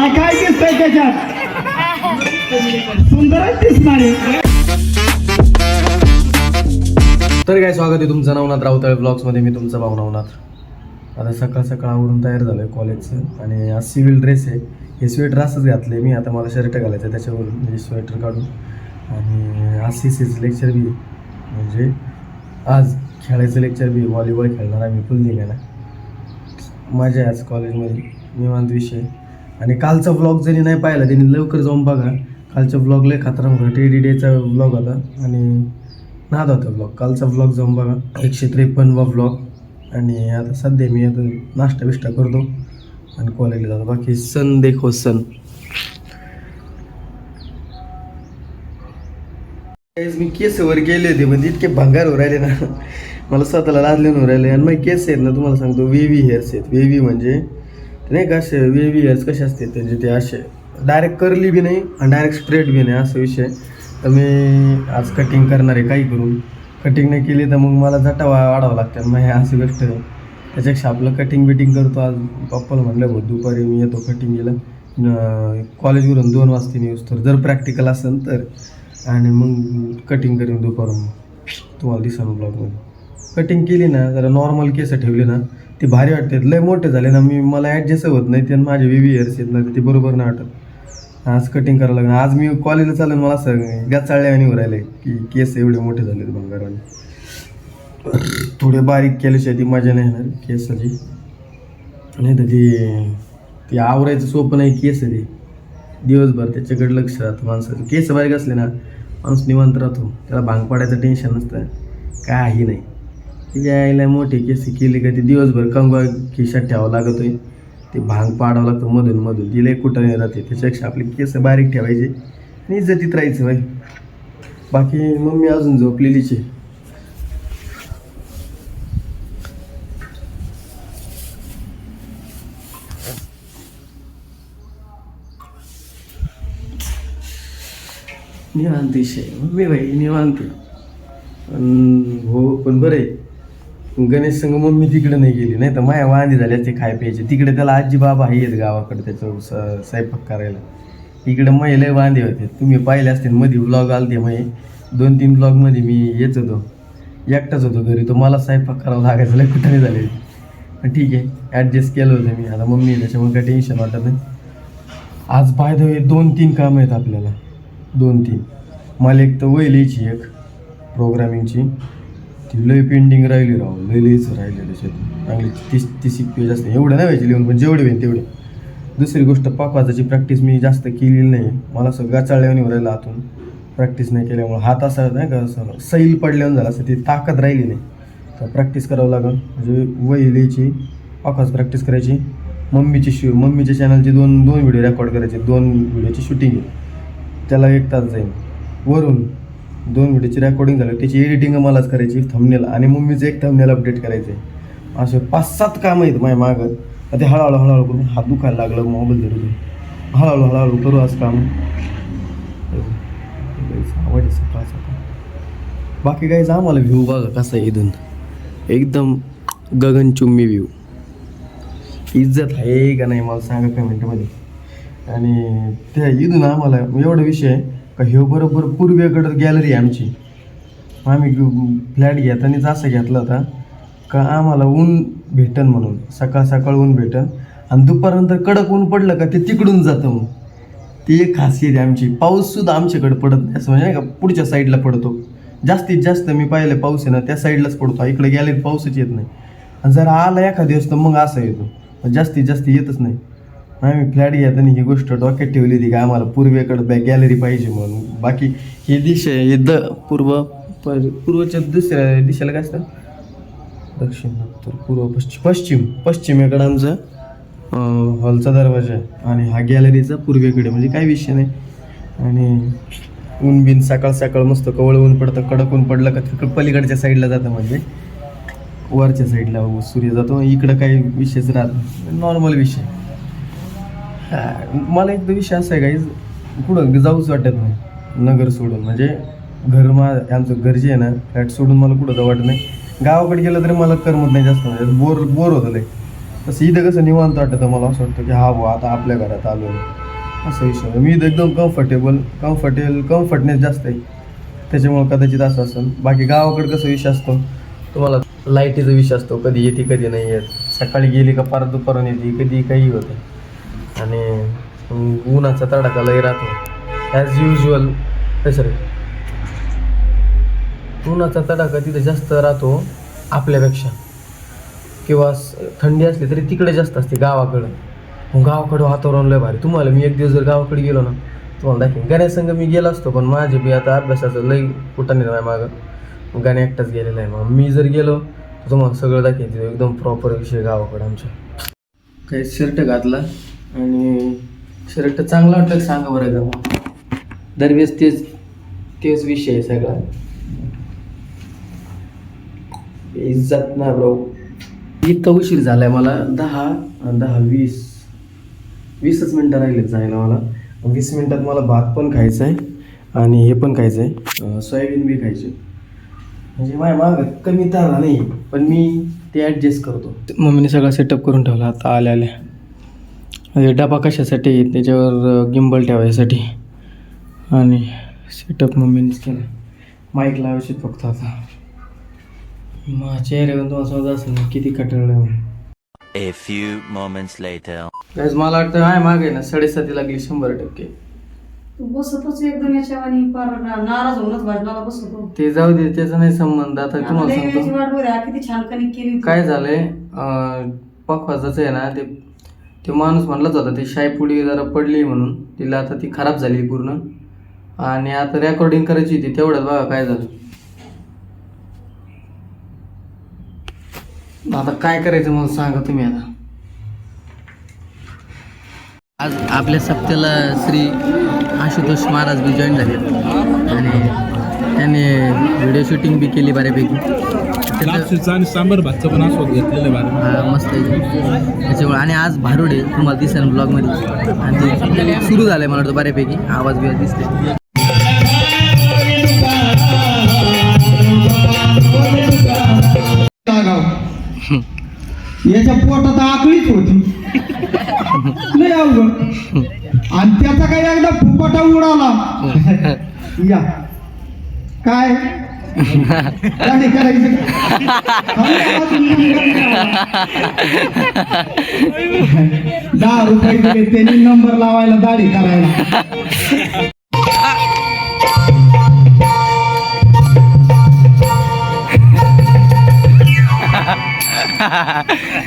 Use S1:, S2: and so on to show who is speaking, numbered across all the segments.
S1: काय दिसतंय त्याच्यात सुंदरच दिसणारे.
S2: तर काय स्वागत आहे तुमचं नवनाथ राऊताळे ब्लॉग्समध्ये. मी तुमचा भाऊ नवनाथ. आता सकाळ सकाळ आवरून तयार झालो आहे कॉलेजचं आणि आज सिव्हिल ड्रेस आहे. हे स्वेटर असंच घातलं मी. आता मला शर्ट घालायचं त्याच्यावरून म्हणजे स्वेटर काढून. आणि आज CCचं लेक्चर बी म्हणजे आज खेळायचं लेक्चर बी. व्हॉलीबॉल खेळणार आम्ही फुल निघायला. मजा आहे आज कॉलेजमध्ये, निवांत विषय. आणि कालचा व्लॉग जरी नाही पाहिला त्यांनी लवकर जाऊन बघा. कालच्या व्लॉगला खतरा होता. TD डेचा व्लॉग होता आणि नाद होता व्लॉग. कालचा व्लॉग जाऊन बघा. 153वा व्लॉग. आणि आता सध्या मी आता नाश्ता बिष्टा करतो आणि कॉलेजला जातो. बाकी सन देखो सन. मी केसवर गेले होते म्हणजे इतके भंगार हो राहिले ना, मला स्वतःला लाजले हो राहिले. आणि मग केस आहेत ना तुम्हाला सांगतो वेवी हेअर्स आहेत. वेवी म्हणजे नाही का असे वेवी हेअर्स कसे असते म्हणजे ते असे डायरेक्ट कर्ली बी नाही आणि डायरेक्ट स्ट्रेट बी नाही असं विषय. तर मी आज कटिंग करणार आहे. काही करून कटिंग नाही केली तर मग मला जटा वाढावं लागतं. मग हे अशी गोष्ट आहे. त्याच्यापेक्षा आपलं कटिंग बिटिंग करतो. आज पप्पाला म्हणलं भाऊ दुपारी मी येतो कटिंगला. कॉलेजवरून 2 वाजता न्यूज तर जर प्रॅक्टिकल असेल तर. आणि मग कटिंग करीन दुपारून. तुम्हाला दिसेल ब्लॉगमध्ये. कटिंग केली ना जरा नॉर्मल केस ठेवले ना ते भारी वाटतात. लय मोठे झाले ना मी मला ॲडजस्ट होत नाही. ते माझे वेवी हेअर्स आहेत ना ते बरोबर नाही वाटत. आज कटिंग करावं लागेल. आज मी कॉलेजला चालेल मला असं गाचाळल्याने उरायले की केस एवढे मोठे झाले भंगाराने. थोडे बारीक केल्याशिवाय ती मजा नाही येणार केसाची. नाही तर ती आवरायचं सोपं नाही केस ते. दिवसभर त्याच्याकडे लक्ष राहतं माणसाचं. केस बारीक असले ना माणूस निवांत राहतो. त्याला भांग पाडायचं टेन्शन नसतं काही नाही. तिच्या आईला मोठे केस केले का ते दिवसभर कंगवा खिशात ठेवावं लागतोय. ते भांग पाडावं लागतं मधून मधून. तिला कुठं नाही राहते. त्याच्यापेक्षा आपले केस बारीक ठेवायचे आणि इज्जतीत राहायचं बाई. बाकी मम्मी अजून झोपलेलीच आहे. निवांत विषय मम्मी बाई निवांत. हो पण बरं आहे गणेश संग मम्मी तिकडे नाही गेली. नाही तर माया वांदी झाली असते खाय प्यायचे. तिकडे त्याला आजी बाबा आहेत गावाकडे त्याचं स्वयंपाक करायला. इकडे महिला वांदे होते. तुम्ही पाहिले असते मध्ये व्लॉग आलते. मग 2-3 व्लॉगमध्ये मी येत होतो एकटाच होतो घरी. तो मला स्वयंपाक करावं लागायचं. लय कुठं नाही झाले पण ठीक आहे ॲडजस्ट केलं होतं मी. आता मम्मी आहे त्याच्यामुळे काही टेन्शन वाटत नाही. आज बाय द वे 2-3 कामं आहेत आपल्याला. 2-3 मला एक तर वहिलीची एक प्रोग्रामिंगची ती लय पेंडिंग राहिली राव. लयच राहिले त्याच्यात चांगली 30 पेज असते. एवढं नाही व्हायचे लिहून पण जेवढे होईल तेवढे. दुसरी गोष्ट पाकवाचाची प्रॅक्टिस मी जास्त केलेली नाही. मला असं गाचाळल्यावर राहिलं हातून प्रॅक्टिस नाही केल्यामुळे. हात असा नाही का असं सैल पडल्यावर झाला असं ती ताकद राहिली नाही. तर प्रॅक्टिस करावं लागेल. म्हणजे वही लिहायची पाकवाच प्रॅक्टिस करायची. मम्मीच्या चॅनलचे 2 व्हिडिओ रेकॉर्ड करायचे. 2 व्हिडिओची शूटिंग आहे. त्याला 1 तास जाईल. वरून 2 व्हिडिओची रेकॉर्डिंग झाली त्याची एडिटिंग मलाच करायची. थंबनेल आणि मम्मीचं एक थंबनेल अपडेट करायचं आहे. असे 5-7 कामं आहेत माझ्या मागं. ते हळूहळू करून हात दुखायला लागलं मोबाईल धरून. हळूहळू करू आज काम. आवाज आहे सकाळ सकाळ. बाकी काय आम्हाला व्ह्यू बघा कसा आहे इथून. एकदम गगनचुंबी व्ह्यू. इज्जत आहे का नाही मला सांगा कमेंटमध्ये. आणि त्या इथून आम्हाला एवढा विषय आहे का ह्यो बरोबर पूर्वेकडं गॅलरी आहे आमची. आम्ही फ्लॅट घेतानाच असं घेतला होता का आम्हाला ऊन भेटन म्हणून. सकाळ ऊन भेटन आणि दुपारनंतर कडक ऊन पडलं का ते तिकडून जातं. मग ती एक खासियत आहे आमची. पाऊससुद्धा आमच्याकडे पडत नाही असं म्हणजे नाही का पुढच्या साईडला पडतो. जास्तीत जास्त मी पाहिलं पाऊस आहे ना त्या साईडलाच पडतो. इकडे गॅलरीत पाऊसच येत नाही. आणि जर आला एखाद्या दिवस तर मग असं येतो. जास्तीत जास्त येतच नाही. आम्ही फ्लॅट घेताना ही गोष्ट डोक्यात ठेवली होती का आम्हाला पूर्वेकडं गॅलरी पाहिजे म्हणून. बाकी ही दिशा आहे पूर्वच्या दुसऱ्या दिशेला काय असतं दक्षिण उत्तर पूर्व पश्चिमेकडं आमचा हॉलचा दरवाजा आहे आणि हा गॅलरीचा पूर्वेकडे. म्हणजे काही विषय नाही. आणि ऊन बिन सकाळ सकाळ मस्त कवळ ऊन पडतं, कडक ऊन पडलं का तिकडं पलीकडच्या साईडला जातं, म्हणजे वरच्या साईडला सूर्य जातो. इकडं काही विषयच राहत नाही, नॉर्मल विषय. मला एक विषय असा आहे काही कुठं जाऊच वाटत नाही नगर सोडून, म्हणजे घर आमचं घर जे आहे ना फ्लॅट सोडून मला कुठं जाऊ वाटत नाही. गावाकडे गेलं तरी मला करमत नाही जास्त, म्हणजे बोर होतं लय. तसं इथं कसं निवांत वाटतं, मला असं वाटतं की हा बुवा आता आपल्या घरात आलो आहे असं विषय. मी इथं एकदम कम्फर्टनेस जास्त आहे, त्याच्यामुळं कदाचित असं असेल. बाकी गावाकडे कसं विषय असतो तुम्हाला, लाईटीचा विषय असतो, कधी येते कधी नाही येत. सकाळी गेली का पार दुपारून येते, कधी काही होतं. आणि उन्हाचा तडाखा लय राहतो ॲज युजल. सर उन्हाचा तडाखा तिथे जास्त राहतो आपल्यापेक्षा, किंवा थंडी असली तरी तिकडे जास्त असते गावाकडं. मग गावाकडं वातावरण लय भारी. तुम्हाला मी एक दिवस जर गावाकडे गेलो ना तुम्हाला दाखवेन. गाण्यासंग मी गेलो असतो, पण माझे बी आता अभ्यासाचं लई कुठं नाही मागं, गाणे एकटाच गेलेला आहे. मग मी जर गेलो तर तुम्हाला सगळं दाखवेन तिथं एकदम प्रॉपर विषय गावाकडं आमच्या. काही शर्ट घातला आणि शर्ट चांगला वाटलं सांगा बरं का. मग दरवेळेस तेच विषय आहे सगळा. इज्जत ना ब्रो. इतका उशीर झालाय मला, 20-20च मिनटं राहिलेत जायला मला. 20 मिनटात मला भात पण खायचा आहे आणि हे पण खायचं आहे, सोयाबीन बी खायचे. म्हणजे माझ्या मागं कमी तार नाही, पण मी ते ॲडजस्ट करतो. मम्मीने सगळा सेटअप करून ठेवला आता आल्या. डबा कशासाठी, त्याच्यावर गिंबल ठेवायसाठी, आणि सेटअप मम्मीनेच केला. माईक लावायचे फक्त आता. माझ्या चेहऱ्यावर तुम्हाला समजा असेल ना किती कटाळलं.
S3: A few moments later.
S2: Guys मला वाटतं आहे मागे ना 7:30 लागली 100%.
S4: तू बसतोच एकदम याच्यावानी, पार नाराज होऊनच भाजनाला बसतो.
S2: ते जाऊ दे, त्याचा नाही संबंध. आता तुम्हाला सांगतो
S4: वाट बघा किती छान कणिक केली.
S2: काय झालंय, पकवाजाचं आहे ना, ते माणूस म्हणलाच होता ते शाईपुडी जरा पडली म्हणून, तिला आता ती खराब झाली पूर्ण. आणि आता रेकॉर्डिंग करायची होती, तेवढ्यात बघा काय झालं. आता काय करायचं मला सांगा तुम्ही. आता आज आपल्या सप्त्याला श्री आशुतोष महाराज बी जॉईन झाले आणि त्याने व्हिडिओ शूटिंग बी केली बऱ्यापैकी.
S5: आणि सांबर भातचं पण आस्वाद घेतलेलं आहे.
S2: मस्त आहे त्याच्यामुळे. आणि आज भारुडे तुम्हाला दिसेल ब्लॉगमध्ये, आणि ते सुरू झालं आहे मला वाटतं बऱ्यापैकी. आवाज बिवाज दिसते.
S1: याच्या पोटात आकळीच होती नाही अवघड, आणि त्याचा काही एकदा फुपाटा उडाला. या काय दाढी करायची 10 रुपये दिले त्यांनी नंबर लावायला दाढी करायला.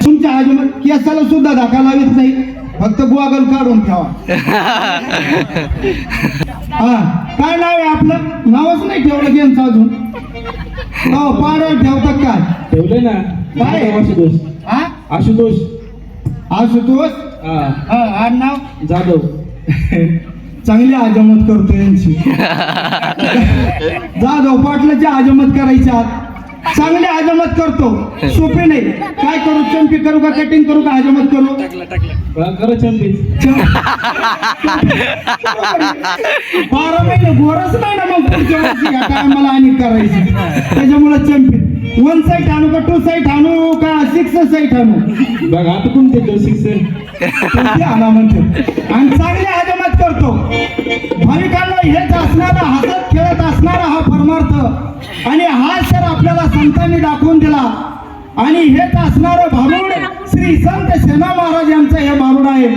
S1: तुमच्या आजूबाजू केसाला सुद्धा धक्का लावित नाही, फक्त गोगल काढून ठेवा. हा काय नाव आहे आपलं? नावच नाही ठेवलं गेमचं अजून. हो पाण्यावर ठेवतात काय?
S5: ठेवले ना.
S1: काय
S5: आशुतोष.
S1: हा
S5: आशुतोष.
S1: आशुतोष. हा नाव
S5: जाधव.
S1: चांगली हजमत करतो यांची. जाधव पाटलाची हजमत करायच्या चांगली हजमत करतो. सोपे नाही. काय करू, चंपी करू का, कटिंग करू का, हजमत करू?
S5: खरं चंपी.
S1: 12 महिने घोरच नाही ना मग पुढच्या वर्षी या टायमाला आणि करायची. त्याच्यामुळे चंपी 1 साईट आणू का 2 साईट आणू का 6 साईट आणू?
S5: बघा आता कोणते 6
S1: आणा म्हणतो. आणि चांगली हजमत करतो. भाविकांना हेच असणारा, हसत खेळत असणारा हा परमार्थ, आणि हा सर आपल्याला संतांनी दाखवून दिला. आणि हेच असणारं भारूड श्री संत सेना महाराज यांचं हे भारूड आहे.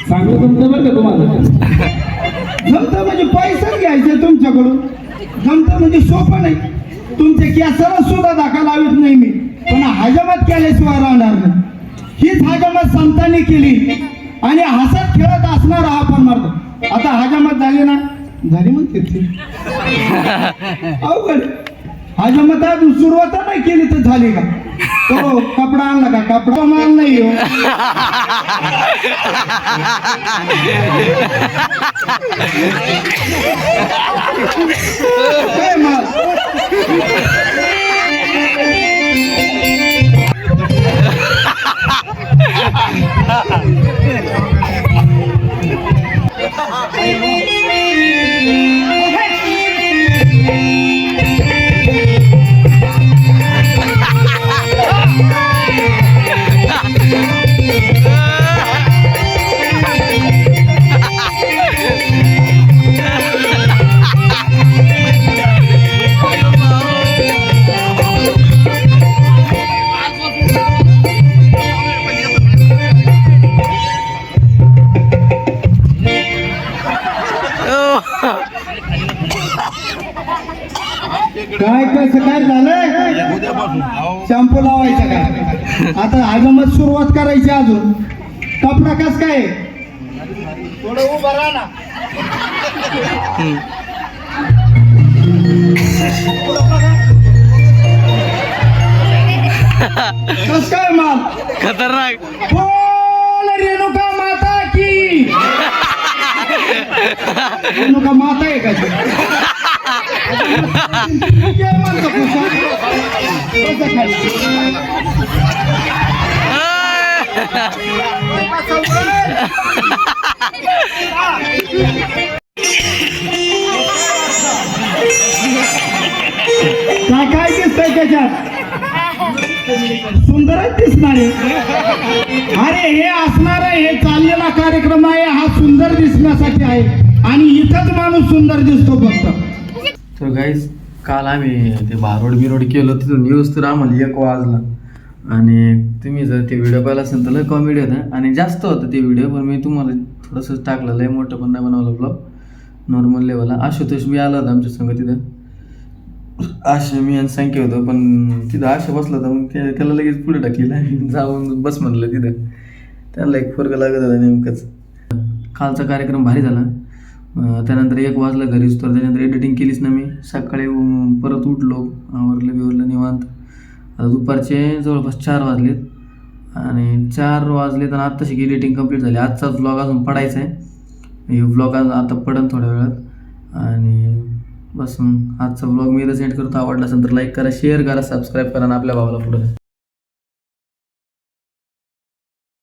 S5: सांगू तुमचं बरं का तुम्हाला.
S1: जमतं म्हणजे पैसेच घ्यायचे तुमच्याकडून. जमतं म्हणजे सोपं नाही. तुमच्या केसाला सुद्धा धक्का लावित नाही मी, पण हजमत केल्याशिवाय राहणार नाही. हीच हजमत संतांनी केली, आणि हसत खेळत असणारा हा परमार्थ. आता हजमत झाली ना, झाली म्हणते ती अवघड माझ्या मत अजून सुरुवात नाही केली तर झाली का हो कपडा आणला का कपडा माल नाही हो काय माल काय कसं काय झालंय शॅम्पू लावायचा काय आता आगमत सुरुवात करायची अजून कपडा कस काय थोडं उभं राहा ना कस काय माल
S2: खतरनाक
S1: बोल रेणुका माता की रेणुका माता आहे का ती? काय म्हणतो कसं? कसं काय काय दिसतंय त्याच्यात सुंदरच दिसणार आहे अरे हे असणार आहे हे चाललेला कार्यक्रम आहे हा सुंदर दिसण्यासाठी आहे आणि इथंच माणूस सुंदर दिसतो फक्त
S2: तर गाईज काल आम्ही ते बिरोड केलं तिथून येऊस तर आम्हाला 1 वाजला आणि तुम्ही जर ते व्हिडिओ पाहिला असेल तर लय कॉमेडी होता आणि जास्त होतं ते व्हिडिओ पण मी तुम्हाला थोडंसं टाकलं लय मोठं पण नाही बनवलं ब्लॉग नॉर्मल लेवलला आशुतोष मी आला होता आमच्या संग तिथं आशे मी आणि संख्या होतो पण तिथं आशे बसला होता मग त्याला लगेच पुढे टाकलेलं जाऊन बस म्हणलं तिथं त्याला एक फरक लागत होता नेमकंच कालचा कार्यक्रम भारी झाला त्यानंतर 1 वाजला घरीच तर त्यानंतर एडिटिंग केलीच ना मी सकाळी परत उठलो आवरलं निवांत आता दुपारचे जवळपास 4 वाजलेत आणि 4 वाजलेत आणि आत्ताशी एडिटिंग कंप्लीट झाली आजचाच व्लॉग अजून पडायचा आहे हे व्लॉग आता पडेल थोड्या वेळात आणि बस मग आजचा व्लॉग मी इथं सेंड करतो आवडला असेल तर लाईक करा शेअर करा सबस्क्राईब करा आणि आपल्या भावाला पुढे